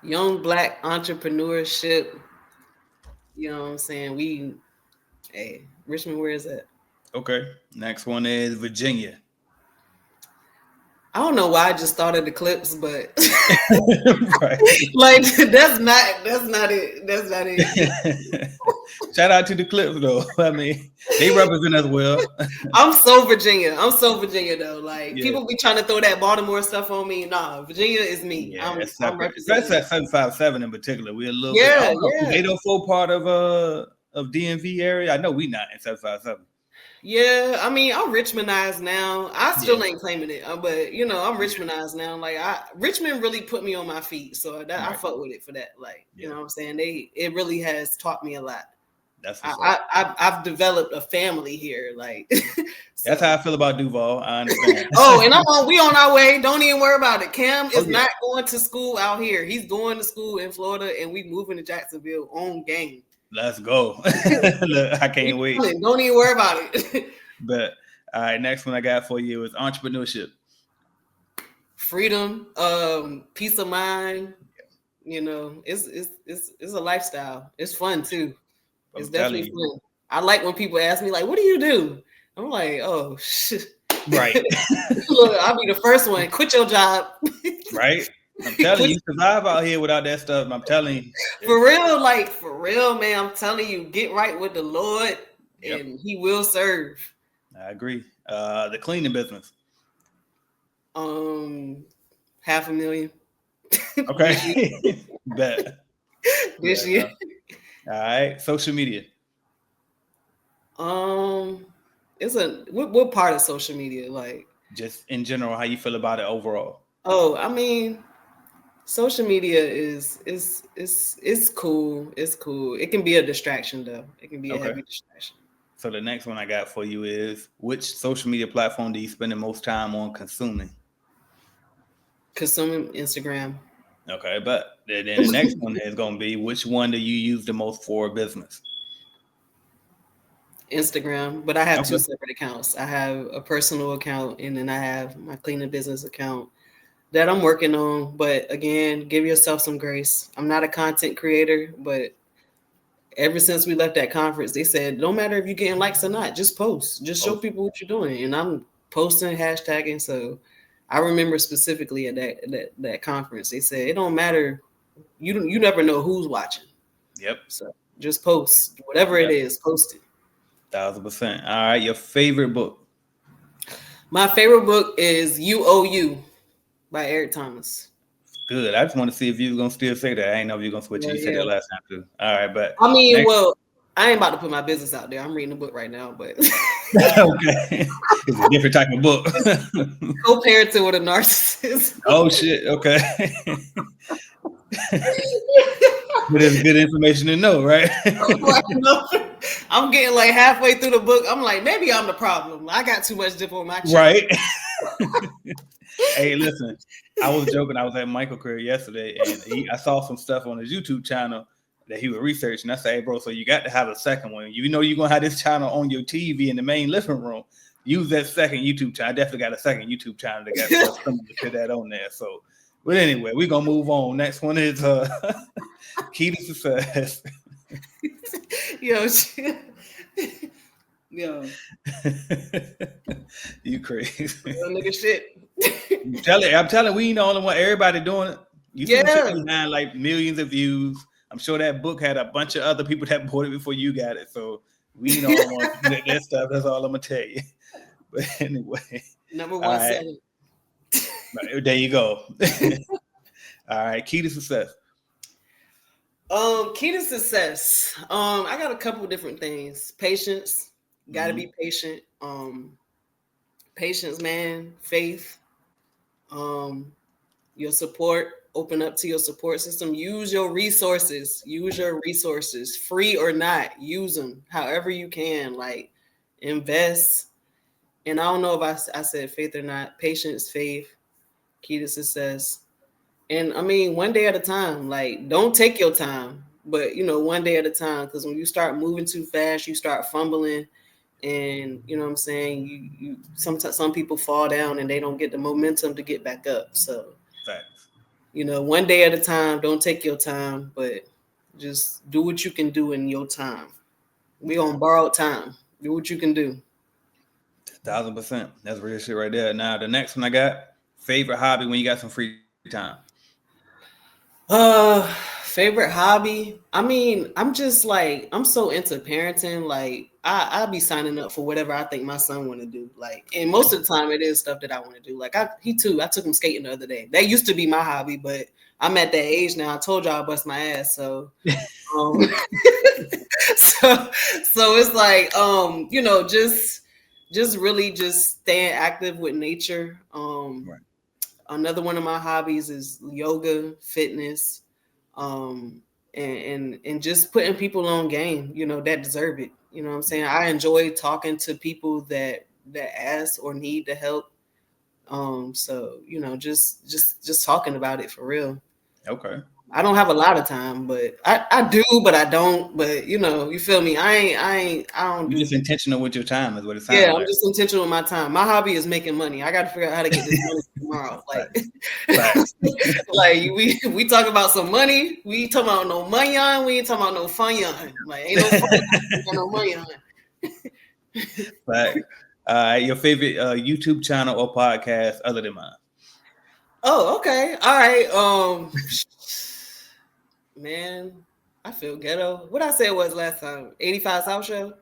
Young Black entrepreneurship. You know what I'm saying? Richmond, where is that? Okay. Next one is Virginia. I don't know why I just thought of the Clips, but right. Like that's not it. Shout out to the Clips though. I mean, they represent us well. I'm so Virginia though. Like people be trying to throw that Baltimore stuff on me. Nah, Virginia is me. Yeah, I'm that's at 757 in particular. We're a little bit. 804 part of DMV area. I know we not in 757. Yeah, I mean, I'm Richmondized now. I still ain't claiming it, but I'm Richmondized now. Like Richmond really put me on my feet, so I fuck with it for that. Like, you know what I'm saying? It really has taught me a lot. I've developed a family here. Like that's how I feel about Duval. I understand. And we on our way. Don't even worry about it. Cam is not going to school out here. He's going to school in Florida, and we moving to Jacksonville on game. Let's go. Look, I can't wait. Don't even worry about it. But all right, next one I got for you is entrepreneurship. Freedom, peace of mind. It's a lifestyle. It's fun too. It's definitely fun. I like when people ask me, like, "What do you do?" I'm like, "Oh shit." Right. Look, I'll be the first one. Quit your job. Right. I'm telling you, survive out here without that stuff. I'm telling you. For real, man. I'm telling you, get right with the Lord, and He will serve. I agree. The cleaning business. $500,000. Okay. Bet. This year. All right. Social media. It's what part of social media? Like, just in general, how you feel about it overall? Oh, I mean, social media is cool. It's cool. It can be a distraction though. It can be a heavy distraction. So the next one I got for you is, which social media platform do you spend the most time on consuming? Consuming Instagram. Okay, but then the next one is going to be, which one do you use the most for business? Instagram, but I have two separate accounts. I have a personal account, and then I have my cleaning business account that I'm working on. But again, give yourself some grace. I'm not a content creator, but ever since we left that conference, they said, no matter if you're getting likes or not, just post. Just show people what you're doing. And I'm posting, hashtagging. So I remember specifically at that conference, they said, it don't matter you never know who's watching. Yep. So just post whatever it is, post it. 1,000%. All right, your favorite book? My favorite book is You by Eric Thomas. Good. I just want to see if you was gonna still say that. I ain't know if you're gonna switch it. You said that last time too. All right, but I mean, next. well, I ain't about to put my business out there. I'm reading a book right now, but Okay, it's a different type of book. Co-parenting with a narcissist. Oh shit. Okay. But it's good information to know, right? I'm getting like halfway through the book. I'm like, maybe I'm the problem. I got too much dip on my chin. Right. Hey, listen, I was joking. I was at Michael Career yesterday, and I saw some stuff on his YouTube channel that he was researching. I said, hey, bro, so you got to have a second one. You know you're going to have this channel on your TV in the main living room. Use that second YouTube channel. I definitely got a second YouTube channel that got something to put that on there. So, but anyway, we're going to move on. Next one is Key to Success. Yo. You crazy. Nigga shit. I'm telling we ain't the only one. Everybody doing it. You see shit behind like millions of views. I'm sure that book had a bunch of other people that bought it before you got it. So we ain't all want that stuff. That's all I'm gonna tell you. But anyway. Number one selling. Right, there you go. All right. Key to success. Key to success. I got a couple of different things. Patience. Gotta be patient. Patience, man. Faith. Your support. Open up to your support system. Use your resources. Free or not. Use them however you can. Like, invest. And I don't know if I said faith or not. Patience, faith. Key to success. And I mean, one day at a time. Like, don't take your time, but one day at a time. Because when you start moving too fast, you start fumbling, and you know what I'm saying. You sometimes some people fall down and they don't get the momentum to get back up. So, facts. One day at a time. Don't take your time, but just do what you can do in your time. We on borrowed time. Do what you can do. 1,000%. That's real shit right there. Now the next one I got. Favorite hobby when you got some free time. Favorite hobby. I mean, I'm just like, I'm so into parenting. Like, I'll be signing up for whatever I think my son want to do. Like, and most of the time it is stuff that I want to do. Like, I took him skating the other day. That used to be my hobby, but I'm at that age now. I told y'all I bust my ass. So, so it's like, just really just staying active with nature. Right. Another one of my hobbies is yoga, fitness, and just putting people on game, that deserve it. You know what I'm saying? I enjoy talking to people that ask or need the help. So, just talking about it for real. Okay. I don't have a lot of time, but I do, but I don't. But you feel me? I don't. You're just intentional with your time, is what it sounds like. Yeah, I'm just intentional with my time. My hobby is making money. I got to figure out how to get this money tomorrow. Like, like we talk about some money. We ain't talking about no money on. We ain't talking about no fun on. Like, ain't no fun. Ain't no money on. Right. Your favorite YouTube channel or podcast other than mine? Oh, okay. All right. Man, I feel ghetto. What I said was last time, 85 South Show.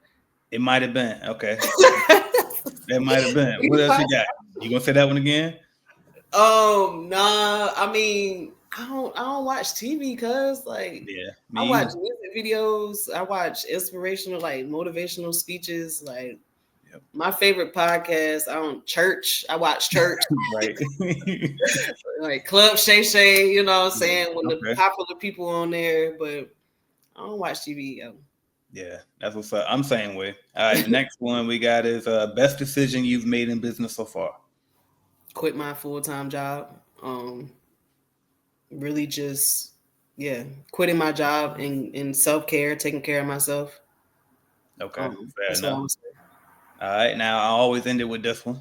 It might have been. Okay. That might have been. What else you got? You gonna say that one again? Nah. I mean, I don't watch TV because like I watch music videos. I watch inspirational, like motivational speeches. Like my favorite podcast. Church. I watch church. Right. Like Club Shay Shay. You know what I'm saying? When the popular people on there, but I don't watch TV. Yeah, that's what's up. I'm saying way. All right, the next one we got is best decision you've made in business so far. Quit my full-time job. Really just quitting my job and self-care, taking care of myself. Okay, fair enough. All right, now I always end it with this one.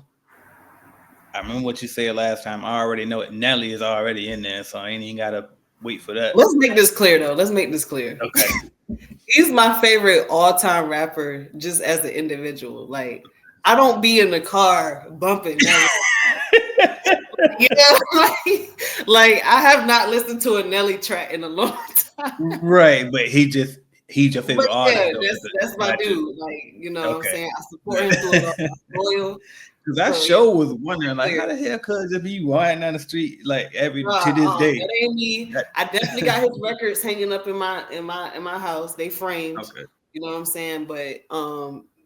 I remember what you said last time. I already know it. Nelly is already in there, so I ain't even gotta wait for that. Let's make this clear, though. Okay. He's my favorite all-time rapper, just as an individual. Like, I don't be in the car bumping. Yeah, like I have not listened to a Nelly track in a long time. Right, but he's your But favorite yeah, artist though. that's my Got you. dude. Like, you know what I'm Okay. saying? I support him through it all. I'm loyal. Because I So yeah, sure was wondering, like, clear. how the hell could it be riding down the street like every to this day? That ain't me. That, I definitely got his records hanging up in my house. They framed. okay. You know what I'm saying? But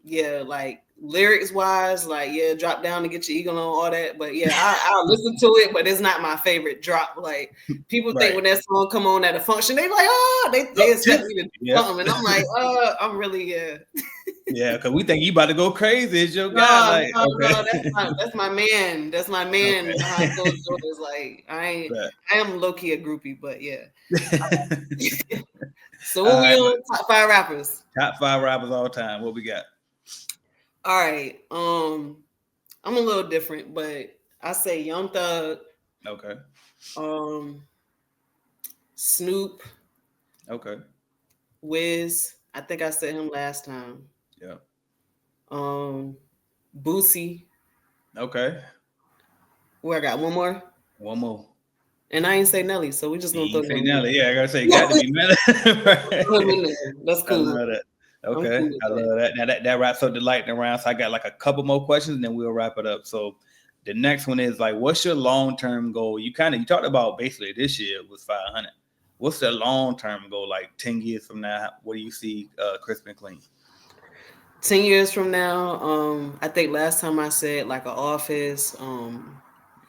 yeah, like lyrics wise, like yeah, drop down to get your eagle on all that. But yeah, I'll listen to it, but it's not my favorite drop. Like people think Right. when that song come on at a function, they like, oh, they Oh, expect me to do yeah. something, and I'm like, I'm really yeah. Yeah, because we think you about to go crazy. It's your guy. No, Like, no, okay. that's my man. That's my man behind Okay. closed doors. Like I am low key a groupie, but yeah. Right. So All what we right, but on top five rappers? top five rappers all time. What we got? All right. I'm a little different, but I say Young Thug, Okay. um, Snoop, Okay. Wiz. I think I said him last time. Yeah. Um, Boosie. Okay. Where I got one more, One more. and I ain't say Nelly, so we just gonna You throw ain't say him in Nelly. Yeah, I gotta say, there. got to be Nelly. Right. Throw him in there. That's I cool. love that. I'm cool Okay, with I that. love that. Now that wraps up the lightning round. So I got like a couple more questions, and then we'll wrap it up. So the next one is like, what's your long term goal? You talked about basically this year was 500. What's the long term goal? Like 10 years from now, what do you see crisp and clean? 10 years from now, I think last time I said like an office,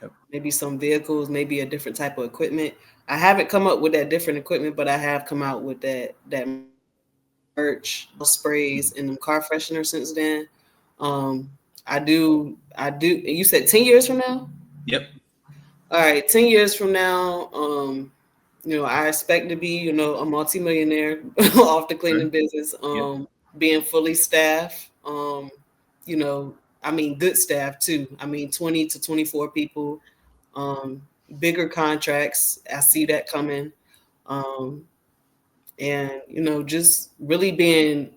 Yep. maybe some vehicles, maybe a different type of equipment. I haven't come up with that different equipment, but I have come out with that merch, sprays, and them car freshener since then. Um, I do. You said 10 years from now. Yep. All right, 10 years from now, I expect to be, a multimillionaire off the Okay. cleaning business, Yep. being fully staffed, you know, I mean, good staff too. I mean, 20 to 24 people, um, bigger contracts. I see that coming. Um, and, just really being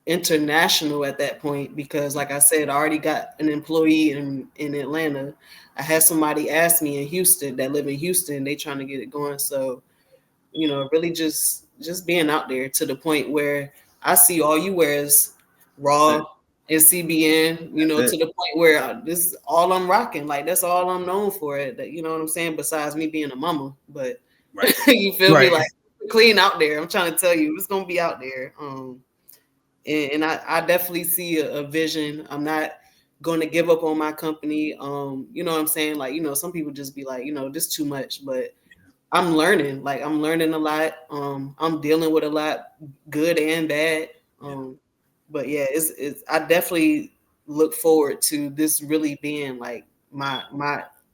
international at that point because like I said, I already got an employee in Atlanta. I had somebody ask me in Houston that live in Houston, they trying to get it going. So, really just being out there to the point where I see all you wear is That's it. raw and CBN, That's to it. the point where this is all I'm rocking. Like that's all I'm known for it. That you know what I'm saying, besides me being a mama. But Right. you feel me? Right. Like clean out there. I'm trying to tell you, it's gonna be out there. And I definitely see a vision. I'm not going to give up on my company. You know what I'm saying? Like, some people just be like, this too much, but I'm learning. Like, I'm learning a lot. I'm dealing with a lot, good and bad. Yeah. But yeah, it's I definitely look forward to this really being like my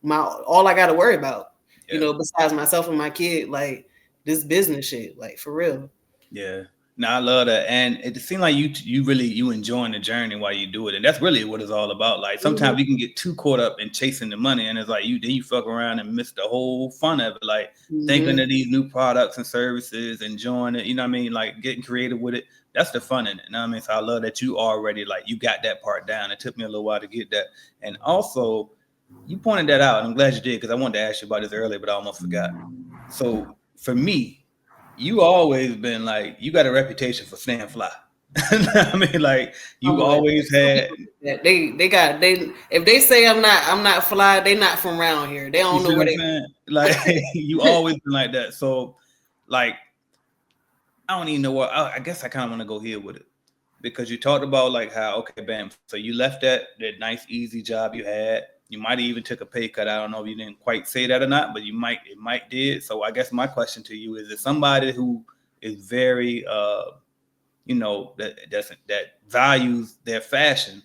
all I got to worry about. Yeah. Besides myself and my kid, like this business shit, like for real. Yeah. No, I love that, and it seems like you really enjoying the journey while you do it, and that's really what it's all about. Like Mhm. sometimes you can get too caught up in chasing the money, and it's like you fuck around and miss the whole fun of it. Like thinking Mhm. of these new products and services, enjoying it. You know what I mean? Like getting creative with it. That's the fun in it. You know what I mean? So I love that you already like you got that part down. It took me a little while to get that, and also you pointed that out, and I'm glad you did because I wanted to ask you about this earlier, but I almost forgot. So for me, you always been like you got a reputation for staying fly. I mean, like you Somewhat. always Some had. people do that. They if they say I'm not fly, they not from around here. They You don't know see what where I'm they. saying? Like you always been like that. So, like I don't even know what. I guess I kind of want to go here with it because you talked about like how okay, bam. So you left that nice easy job you had. You might even took a pay cut. I don't know if you didn't quite say that or not, but it might did. So I guess my question to you is: somebody who is very that values their fashion,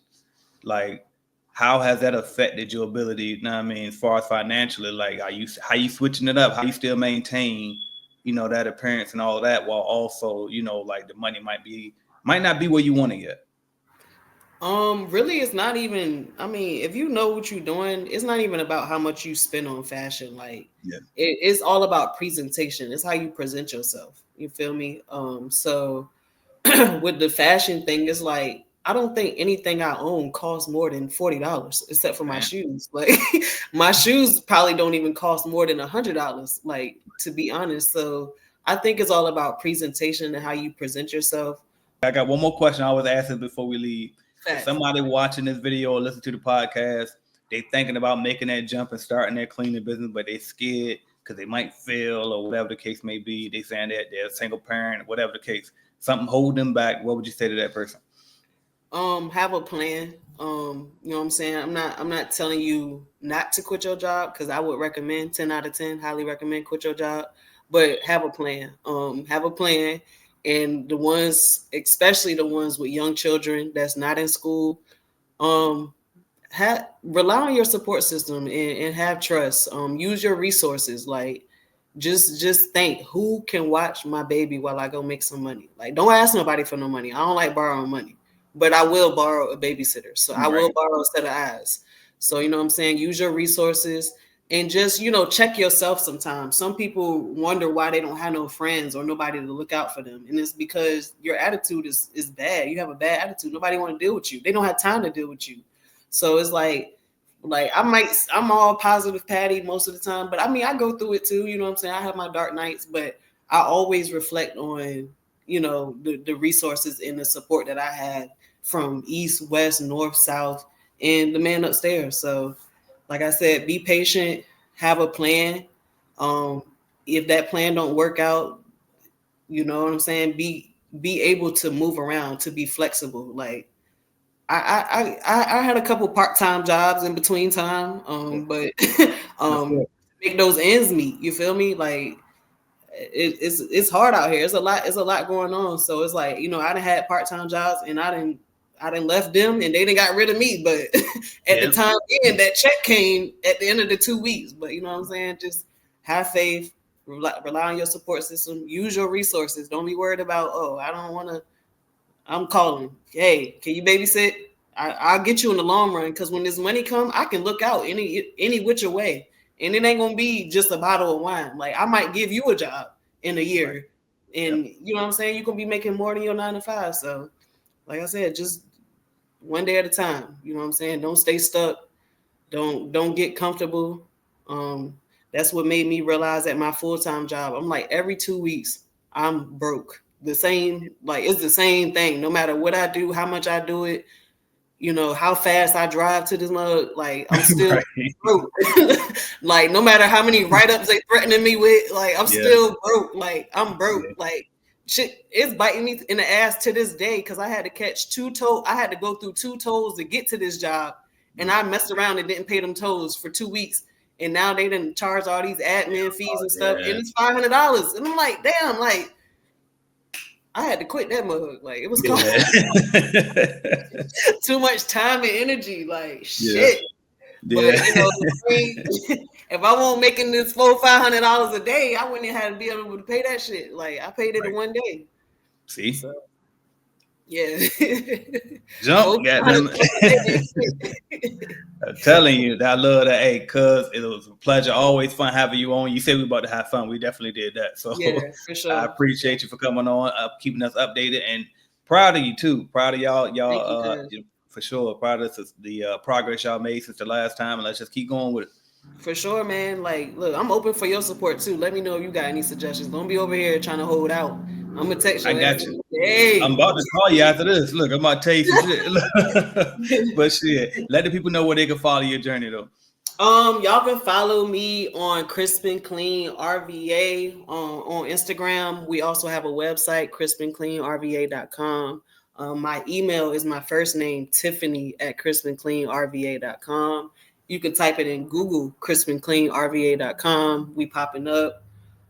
like how has that affected your ability, you know what I mean, as far as financially, like how you switching it up, how you still maintain, that appearance and all of that while also, like the money might not be where you want it yet. Really, it's not even. I mean, if you know what you're doing, it's not even about how much you spend on fashion. Like, Yeah. it's all about presentation. It's how you present yourself. You feel me? So with the fashion thing, it's like I don't think anything I own costs more than $40, except for my Man. shoes. Like my shoes probably don't even cost more than $100. Like, to be honest. So I think it's all about presentation and how you present yourself. I got one more question I always ask this before we leave. If Facts. somebody watching this video or listen to the podcast, they thinking about making that jump and starting their cleaning business, but they scared because they might fail or whatever the case may be. They saying that they're a single parent, whatever the case, something holding them back. What would you say to that person? Have a plan. You know what I'm saying? I'm not telling you not to quit your job, because I would recommend 10 out of 10, highly recommend quit your job, but have a plan. Have a plan. And the ones, especially the ones with young children that's not in school, um, rely on your support system, and have trust. Use your resources. Like, just think, who can watch my baby while I go make some money? Like, don't ask nobody for no money. I don't like borrowing money, but I will borrow a babysitter. So I will Right. borrow a set of eyes. So, you know what I'm saying? Use your resources, and just, check yourself sometimes. Some people wonder why they don't have no friends or nobody to look out for them. And it's because your attitude is bad. You have a bad attitude. Nobody want to deal with you. They don't have time to deal with you. So it's like I'm all positive Patty most of the time, but I mean, I go through it too. You know what I'm saying? I have my dark nights, but I always reflect on, the resources and the support that I had from east, west, north, south, and the man upstairs. So, like I said, be patient, have a plan. Um, if that plan don't work out, you know what I'm saying? Be able to move around, to be flexible. Like, I had a couple part-time jobs in between time, but That's good. make those ends meet. You feel me? Like, it's hard out here. It's a lot going on. So it's like, I done had part-time jobs, and I didn't left them, and they didn't got rid of me. But at the Yeah. time being, that check came at the end of the 2 weeks. But you know what I'm saying? Just have faith, rely on your support system, use your resources. Don't be worried about, oh, I don't want to. I'm calling. Hey, can you babysit? I'll get you in the long run, because when this money come, I can look out any which way, and it ain't gonna be just a bottle of wine. Like, I might give you a job in a Right. year, Yep. and you know what I'm saying. You gonna be making more than your 9 to 5. So, like I said, just one day at a time. You know what I'm saying. Don't stay stuck. Don't get comfortable. Um, that's what made me realize at my full-time job, I'm like, every 2 weeks I'm broke. The same, like, it's the same thing. No matter what I do, how much I do it, how fast I drive to this mug, like, I'm still Right. broke. Like, no matter how many write-ups they threatening me with, like, I'm Yeah. still broke. Like, I'm broke. Yeah. Like, shit, it's biting me in the ass to this day, because I had to catch I had to go through 2 tolls to get to this job, and I messed around and didn't pay them tolls for 2 weeks, and now they didn't charge all these admin fees Oh, and stuff, and yeah. it's $500, and I'm like, damn, like, I had to quit that mug. Like, it was Yeah. too much time and energy. Like, Yeah. shit. But Yeah. if I won't making this $500 a day, I wouldn't have had to be able to pay that shit. Like, I paid it in Right. one day. See? So yeah. Jump, got them. I'm telling you, that I love that. Hey, cuz it was a pleasure. Always fun having you on. You said we about to have fun. We definitely did that. So Yeah, for I sure. appreciate you for coming on, keeping us updated, and proud of you too. Proud of y'all, Thank you, for sure. Proud of the progress y'all made since the last time, and let's just keep going with it. for sure, man. Like, look, I'm open for your support too. Let me know if you got any suggestions. Don't be over here trying to hold out. I'm gonna text I your ass. got you. I'm Hey. about to call you after this. Look, I'm about to tell you some shit. But shit, let the people know where they can follow your journey though. Y'all can follow me on Crispin Clean RVA on Instagram. We also have a website, crispincleanrva.com. My email is my first name, Tiffany, at crispincleanrva.com. You can type it in Google, crispincleanrva.com. We popping up.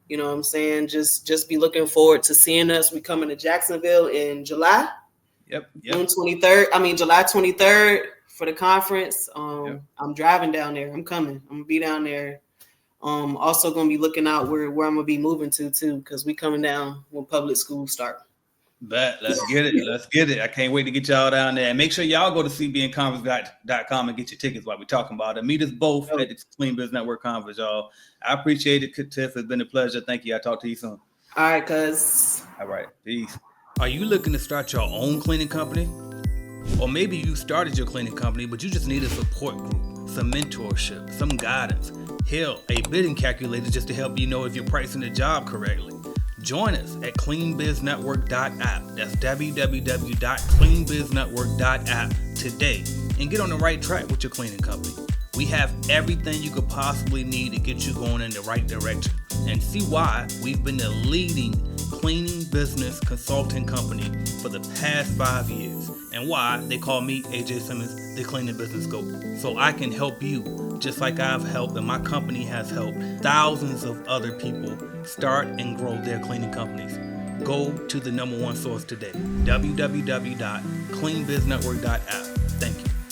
You know what I'm saying? Just be looking forward to seeing us. We coming to Jacksonville in July. Yep. June 23rd. I mean, July 23rd for the conference. Yep. I'm driving down there. I'm coming. I'm gonna be down there. Also gonna be looking out where I'm gonna be moving to too, because we coming down when public schools start. Bet. Let's get it. Let's get it. I can't wait to get y'all down there. And make sure y'all go to cbnconference.com and get your tickets while we're talking about it. Meet us both at the Clean Business Network Conference, y'all. I appreciate it, Tiff. It's been a pleasure. Thank you. I'll talk to you soon. All right, cuz. All right. Peace. Are you looking to start your own cleaning company? Or maybe you started your cleaning company, but you just need a support group, some mentorship, some guidance. Hell, a bidding calculator just to help you know if you're pricing the job correctly. Join us at cleanbiznetwork.app. That's www.cleanbiznetwork.app today and get on the right track with your cleaning company. We have everything you could possibly need to get you going in the right direction, and see why we've been the leading cleaning business consulting company for the past 5 years, and why they call me, AJ Simmons, the cleaning business GOAT. So I can help you just like I've helped and my company has helped thousands of other people start and grow their cleaning companies. Go to the number one source today, www.cleanbiznetwork.app.